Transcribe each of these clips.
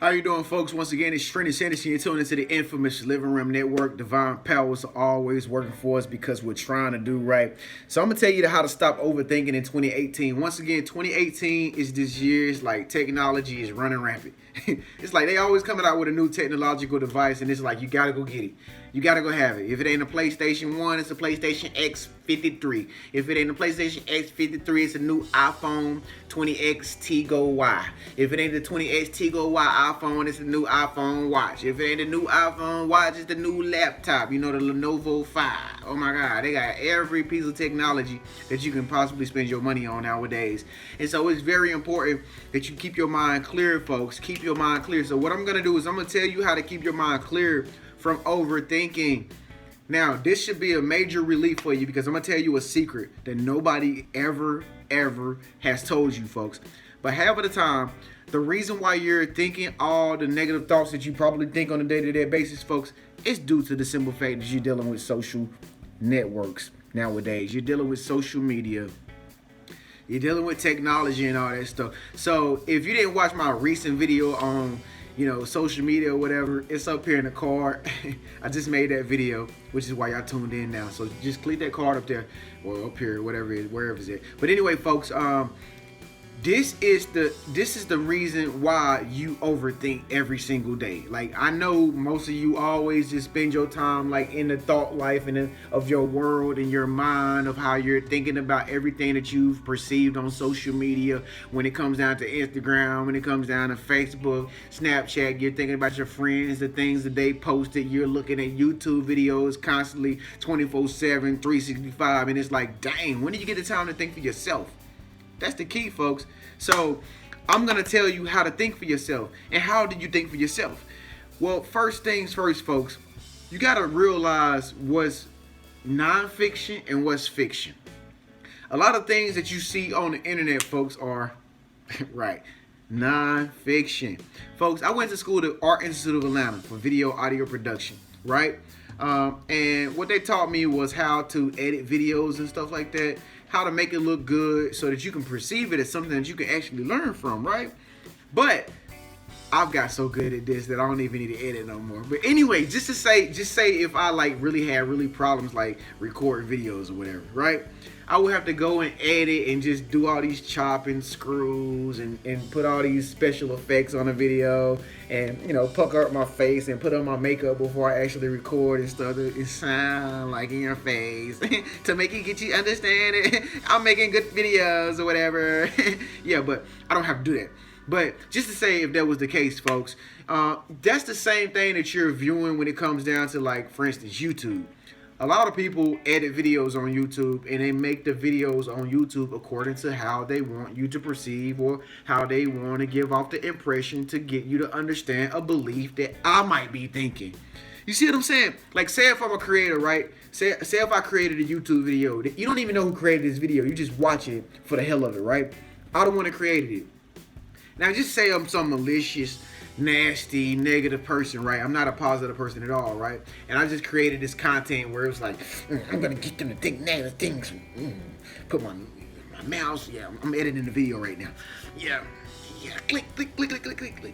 How you doing, folks? Once again, it's Trent Sanderson. You're tuning into the infamous Living Room Network. Divine powers are always working for us because we're trying to do right. So I'm going to tell you how to stop overthinking in 2018. Once again, 2018 is this year. It's like technology is running rampant. It's like they always coming out with a new technological device, and it's like you got to go get it. You got to go have it. If it ain't a PlayStation 1, it's a PlayStation X53. If it ain't a PlayStation X53, it's a new iPhone 20X Tigo Y. If it ain't the 20X Tigo Y iPhone, it's a new iPhone Watch. If it ain't the new iPhone Watch, it's the new laptop. You know, the Lenovo 5. Oh my God, they got every piece of technology that you can possibly spend your money on nowadays. And so it's very important that you keep your mind clear, folks. Keep your mind clear. So what I'm going to do is I'm going to tell you how to keep your mind clear from overthinking. Now, this should be a major relief for you because I'm going to tell you a secret that nobody ever has told you, folks. But half of the time, the reason why you're thinking all the negative thoughts that you probably think on a day-to-day basis, folks, is due to the simple fact that you're dealing with social networks nowadays. You're dealing with social media. You're dealing with technology and all that stuff. So if you didn't watch my recent video on social media or whatever, it's up here in the card. I just made that video, which is why y'all tuned in now. So just click that card up there or up here, whatever it is, wherever it's at. But anyway, folks, this is the reason why you overthink every single day. Like, I know most of you always just spend your time like in the thought life and of your world and your mind of how you're thinking about everything that you've perceived on social media. When it comes down to Instagram, when it comes down to Facebook, Snapchat, you're thinking about your friends, the things that they posted. You're looking at YouTube videos constantly 24/7, 365, and it's like, dang, when do you get the time to think for yourself? That's the key, folks. So I'm going to tell you how to think for yourself. And how do you think for yourself? Well, first things first, folks, you got to realize what's nonfiction and what's fiction. A lot of things that you see on the internet, folks, are right, nonfiction. Folks, I went to school at the Art Institute of Atlanta for video audio production, right? And what they taught me was how to edit videos and stuff like that, how to make it look good so that you can perceive it as something that you can actually learn from, right? But I've got so good at this that I don't even need to edit no more. But anyway, just say if I like really had problems like recording videos or whatever, right? I would have to go and edit and just do all these chopping screws and put all these special effects on the video and, pucker up my face and put on my makeup before I actually record and stuff. It sound like in your face to make it get you understand it. I'm making good videos or whatever. Yeah, but I don't have to do that. But just to say, if that was the case, folks, that's the same thing that you're viewing when it comes down to, like, for instance, YouTube. A lot of people edit videos on YouTube and they make the videos on YouTube according to how they want you to perceive or how they want to give off the impression to get you to understand a belief that I might be thinking. You see what I'm saying? Like, say if I'm a creator, right? Say if I created a YouTube video. You don't even know who created this video. You just watch it for the hell of it, right? I'm the one that created it. Now, just say I'm some malicious, nasty, negative person, right? I'm not a positive person at all, right? And I just created this content where it was like, I'm going to get them to think negative things. Put my mouse, yeah, I'm editing the video right now. Yeah, click.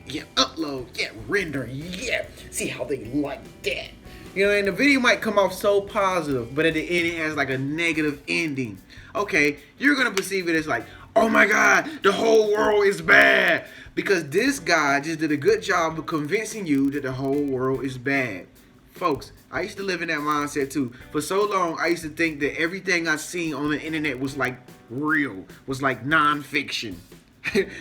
Yeah, upload, yeah, render, yeah. See how they like that. And the video might come off so positive, but at the end it has like a negative ending. Okay, you're going to perceive it as like, oh my God, the whole world is bad. Because this guy just did a good job of convincing you that the whole world is bad. Folks, I used to live in that mindset too. For so long, I used to think that everything I seen on the internet was like real, was like nonfiction.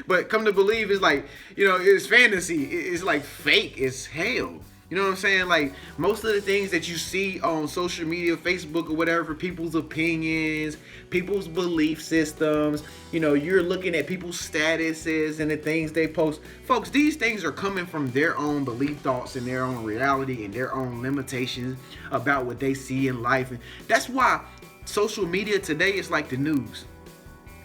But come to believe, it's like, it's fantasy. It's like fake as hell. You know what I'm saying? Like, most of the things that you see on social media, Facebook or whatever, people's opinions, people's belief systems, you're looking at people's statuses and the things they post. Folks, these things are coming from their own belief thoughts and their own reality and their own limitations about what they see in life. And that's why social media today is like the news.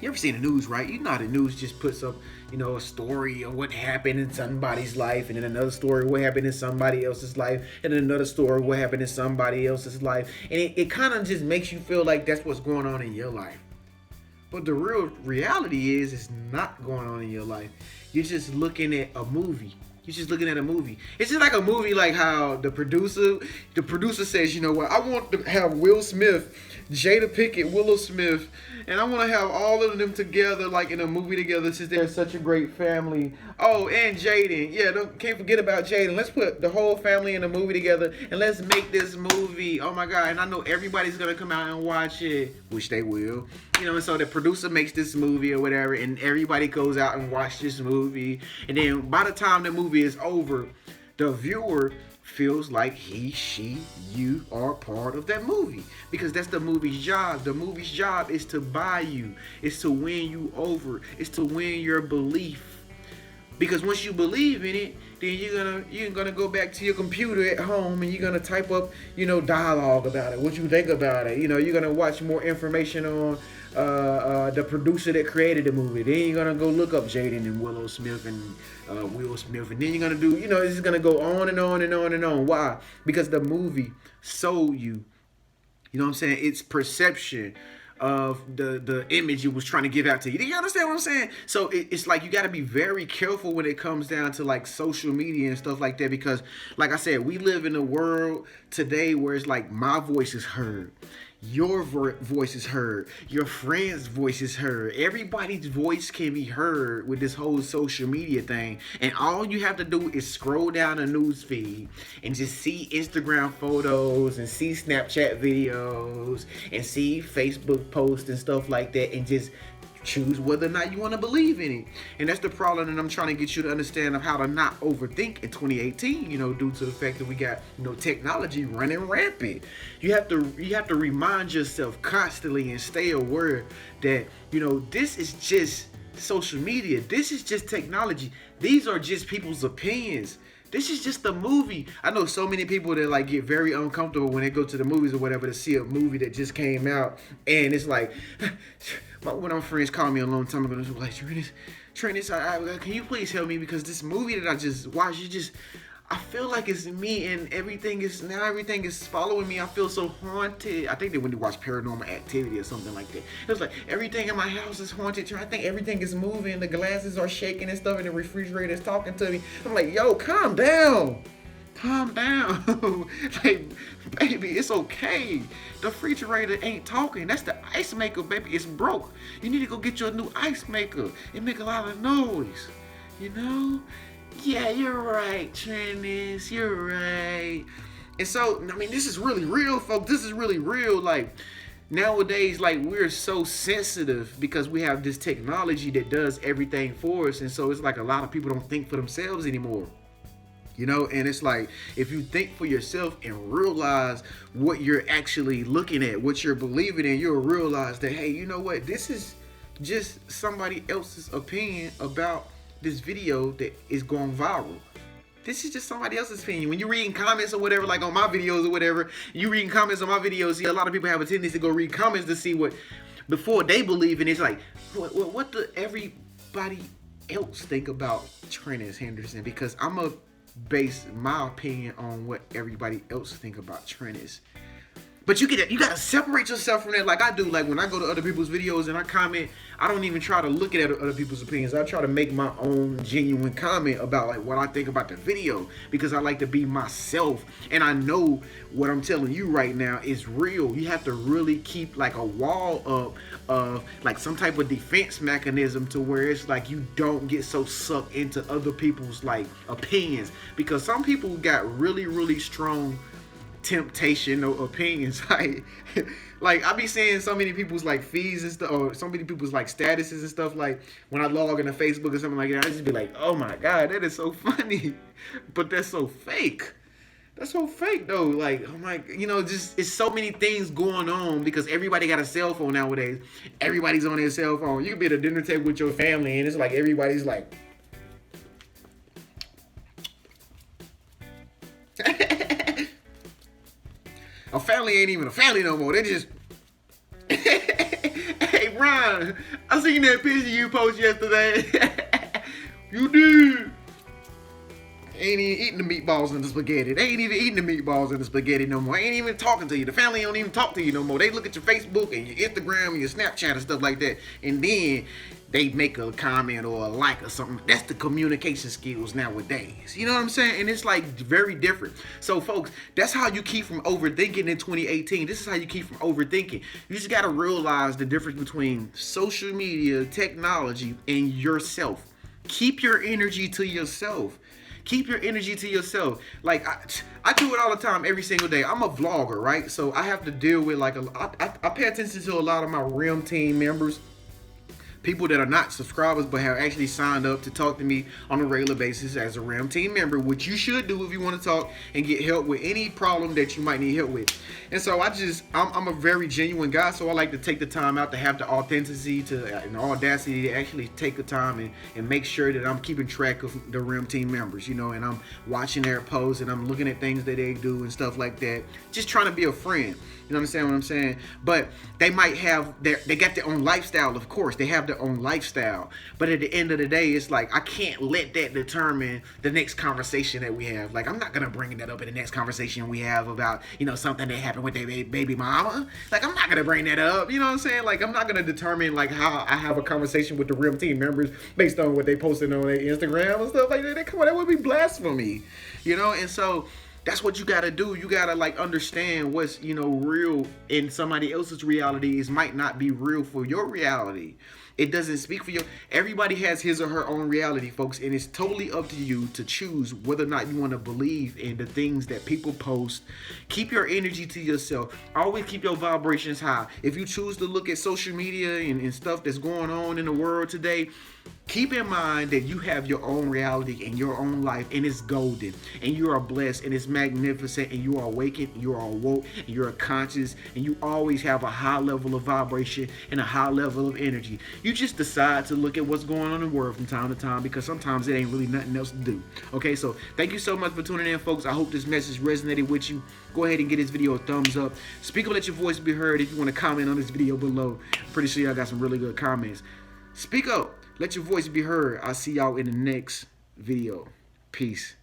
You ever seen the news, right? You know how the news just puts up, a story of what happened in somebody's life, and then another story of what happened in somebody else's life, and then another story of what happened in somebody else's life. And it kind of just makes you feel like that's what's going on in your life. But the real reality is it's not going on in your life. You're just looking at a movie. You're just looking at a movie. It's just like a movie, like how the producer says, you know what, I want to have Will Smith, Jada Pinkett, Willow Smith, and I want to have all of them together, like in a movie together, since they're such a great family. Oh, and Jaden, yeah, can't forget about Jaden. Let's put the whole family in a movie together, and let's make this movie. Oh my God! And I know everybody's gonna come out and watch it, which they will. You know, and so the producer makes this movie or whatever, and everybody goes out and watch this movie, and then by the time the movie is over, the viewer feels like you are part of that movie, because that's the movie's job. The movie's job is to buy you, is to win you over, is to win your belief. Because once you believe in it, then you're gonna go back to your computer at home and you're gonna type up, dialogue about it, what you think about it. You're gonna watch more information on the producer that created the movie. Then you're gonna go look up Jaden and Willow Smith and Will Smith, and then you're gonna do, it's gonna go on and on and on and on. Why? Because the movie sold you. You know what I'm saying? It's perception of the image it was trying to give out to you. Do you understand what I'm saying? So it's like you got to be very careful when it comes down to like social media and stuff like that, because like I said, we live in a world today where it's like my voice is heard, your voice is heard, your friend's voice is heard. Everybody's voice can be heard with this whole social media thing. And all you have to do is scroll down a news feed and just see Instagram photos and see Snapchat videos and see Facebook posts and stuff like that, and just choose whether or not you want to believe in it. And that's the problem that I'm trying to get you to understand, of how to not overthink in 2018, due to the fact that we got, technology running rampant. You have to remind yourself constantly and stay aware that, this is just social media. This is just technology. These are just people's opinions. This is just a movie. I know so many people that like get very uncomfortable when they go to the movies or whatever to see a movie that just came out, and it's like, one of my friends called me a long time ago and was like, Trennis, can you please help me, because this movie that I just watched, I feel like it's me, and everything is following me. I feel so haunted. I think they went to watch Paranormal Activity or something like that. It was like, everything in my house is haunted. I think everything is moving. The glasses are shaking and stuff, and the refrigerator is talking to me. I'm like, yo, calm down. Calm down. Like, baby, it's okay. The refrigerator ain't talking. That's the ice maker, baby. It's broke. You need to go get you a new ice maker. It make a lot of noise. Yeah, you're right, Trennis. You're right. And so, this is really real, folks. This is really real. Like, nowadays, like, we're so sensitive because we have this technology that does everything for us. And so it's like a lot of people don't think for themselves anymore. And it's like, if you think for yourself and realize what you're actually looking at, what you're believing in, you'll realize that, hey, you know what? This is just somebody else's opinion about this video that is going viral. This is just somebody else's opinion. When you're reading comments or whatever, like on my videos or whatever, you reading comments on my videos, see, a lot of people have a tendency to go read comments to see what, before they believe in it. It's like, what do everybody else think about Trennis Henderson? Because I'm going to base my opinion on what everybody else think about Trennis. But you gotta separate yourself from that, like I do. Like when I go to other people's videos and I comment, I don't even try to look at other people's opinions. I try to make my own genuine comment about like what I think about the video, because I like to be myself, and I know what I'm telling you right now is real. You have to really keep like a wall up of like some type of defense mechanism, to where it's like you don't get so sucked into other people's like opinions, because some people got really, really strong temptation or opinions. Like I be seeing so many people's like feeds and stuff, or so many people's like statuses and stuff, like when I log into Facebook or something like that, I just be like, oh my God, that is so funny. But that's so fake. That's so fake though. Like, oh my, just, it's so many things going on, because everybody got a cell phone nowadays. Everybody's on their cell phone. You can be at a dinner table with your family and it's like everybody's like a family ain't even a family no more. They just, hey, Brian, I seen that picture you posted yesterday. You did. ain't even eating the meatballs and the spaghetti. They ain't even eating the meatballs and the spaghetti no more. They ain't even talking to you. The family don't even talk to you no more. They look at your Facebook and your Instagram and your Snapchat and stuff like that, and then they make a comment or a like or something. That's the communication skills nowadays. You know what I'm saying? And it's like very different. So folks, that's how you keep from overthinking in 2018. This is how you keep from overthinking. You just got to realize the difference between social media, technology, and yourself. Keep your energy to yourself. Keep your energy to yourself. Like I do it all the time, every single day. I'm a vlogger, right? So I have to deal with like I pay attention to a lot of my RIM team members. People that are not subscribers but have actually signed up to talk to me on a regular basis as a RAM team member, which you should do if you want to talk and get help with any problem that you might need help with. And so I'm a very genuine guy, so I like to take the time out to have the authenticity and the audacity to actually take the time and make sure that I'm keeping track of the RAM team members, you know, and I'm watching their posts and I'm looking at things that they do and stuff like that. Just trying to be a friend. You know what I'm saying? But they might have they got their own lifestyle, of course. They have their own lifestyle. But at the end of the day, it's like I can't let that determine the next conversation that we have. Like I'm not gonna bring that up in the next conversation we have about, you know, something that happened with their baby mama. Like I'm not gonna bring that up. You know what I'm saying? Like I'm not gonna determine like how I have a conversation with the RIM team members based on what they posted on their Instagram and stuff like that. Come on, that would be blasphemy. You know, and so that's what you gotta do. You gotta like understand what's, you know, real in somebody else's reality is might not be real for your reality. It doesn't speak for you. Everybody has his or her own reality, folks, and it's totally up to you to choose whether or not you want to believe in the things that people post. Keep your energy to yourself. Always keep your vibrations high. If you choose to look at social media and stuff that's going on in the world today, keep in mind that you have your own reality and your own life, and it's golden, and you are blessed, and it's magnificent, and you are awakened, you are awoke, and you are conscious, and you always have a high level of vibration and a high level of energy. You just decide to look at what's going on in the world from time to time, because sometimes it ain't really nothing else to do. Okay, so thank you so much for tuning in, folks. I hope this message resonated with you. Go ahead and give this video a thumbs up. Speak up, let your voice be heard. If you want to comment on this video below, I'm pretty sure y'all got some really good comments. Speak up. Let your voice be heard. I'll see y'all in the next video. Peace.